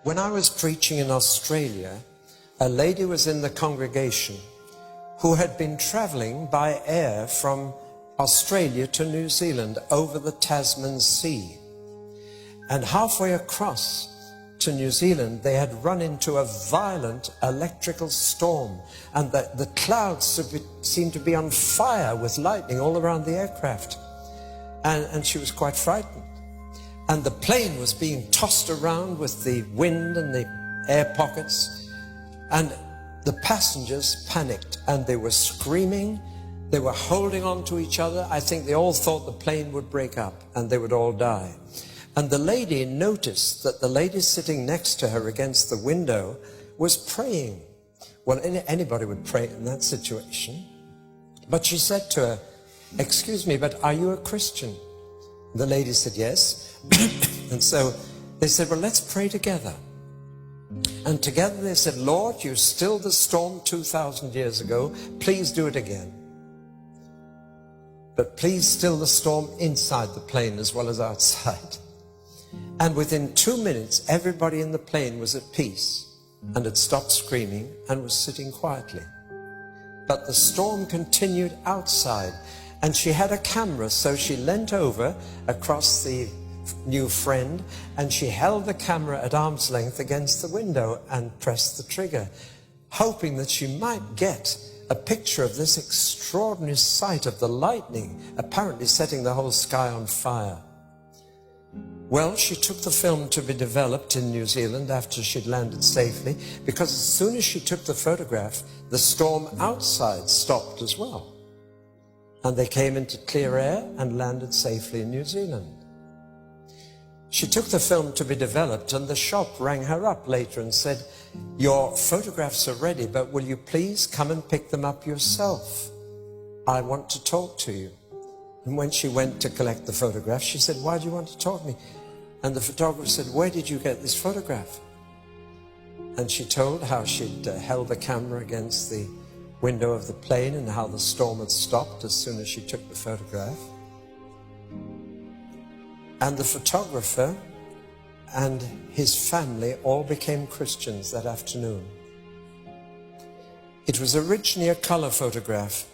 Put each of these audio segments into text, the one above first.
When I was preaching in Australia, a lady was in the congregation who had been traveling by air from Australia to New Zealand over the Tasman Sea. And halfway across to New Zealand, they had run into a violent electrical storm, and the clouds seemed to be on fire with lightning all around the aircraft. And she was quite frightened. And the plane was being tossed around with the wind and the air pockets. And the passengers panicked, and they were screaming. They were holding on to each other. I think they all thought the plane would break up and they would all die. And the lady noticed that the lady sitting next to her against the window was praying. Well, anybody would pray in that situation. But she said to her, "Excuse me, but are you a Christian?" The lady said yes. And so they said, "Well, let's pray together." And together they said, "Lord, you stilled the storm 2,000 years ago. Please do it again. But please still the storm inside the plane as well as outside." And within 2 minutes, everybody in the plane was at peace and had stopped screaming and was sitting quietly. But the storm continued outside, and she had a camera, so she leant over across the new friend, and she held the camera at arm's length against the window and pressed the trigger, hoping that she might get a picture of this extraordinary sight of the lightning apparently setting the whole sky on fire. Well, she took the film to be developed in New Zealand after she'd landed safely, because as soon as she took the photograph, the storm outside stopped as well. And they came into clear air and landed safely in New Zealand. She took the film to be developed, and the shop rang her up later and said, "Your photographs are ready, but will you please come and pick them up yourself? I want to talk to you." And when she went to collect the photograph, she said, "Why do you want to talk to me?" And the photographer said, "Where did you get this photograph?" And she told how she'd held the camera against the window of the plane and how the storm had stopped as soon as she took the photograph. And the photographer and his family all became Christians that afternoon. It was originally a color photograph.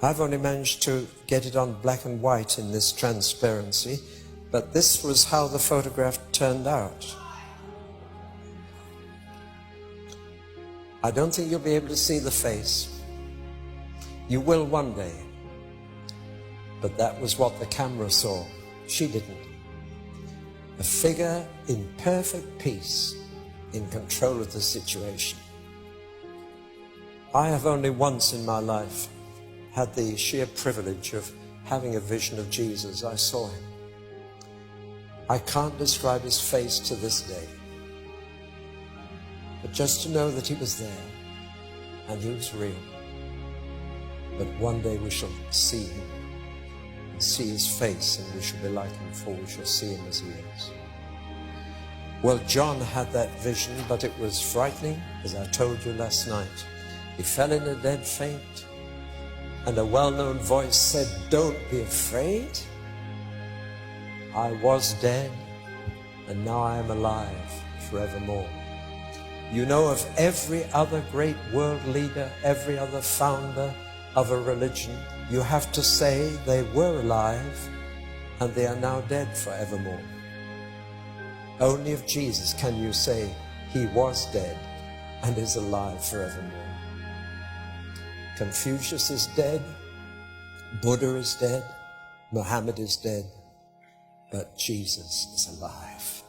I've only managed to get it on black and white in this transparency, but this was how the photograph turned out. I don't think you'll be able to see the face. You will one day. But that was what the camera saw. She didn't. A figure in perfect peace, in control of the situation. I have only once in my life had the sheer privilege of having a vision of Jesus. I saw him. I can't describe his face to this day. But just to know that he was there and he was real. But one day we shall see him, and see his face, and we shall be like him, for we shall see him as he is. Well, John had that vision, but it was frightening, as I told you last night. He fell in a dead faint, and a well-known voice said, "Don't be afraid. I was dead, and now I am alive forevermore." You know of every other great world leader, every other founder of a religion, you have to say they were alive and they are now dead forevermore. Only of Jesus can you say he was dead and is alive forevermore. Confucius is dead, Buddha is dead, Muhammad is dead, but Jesus is alive.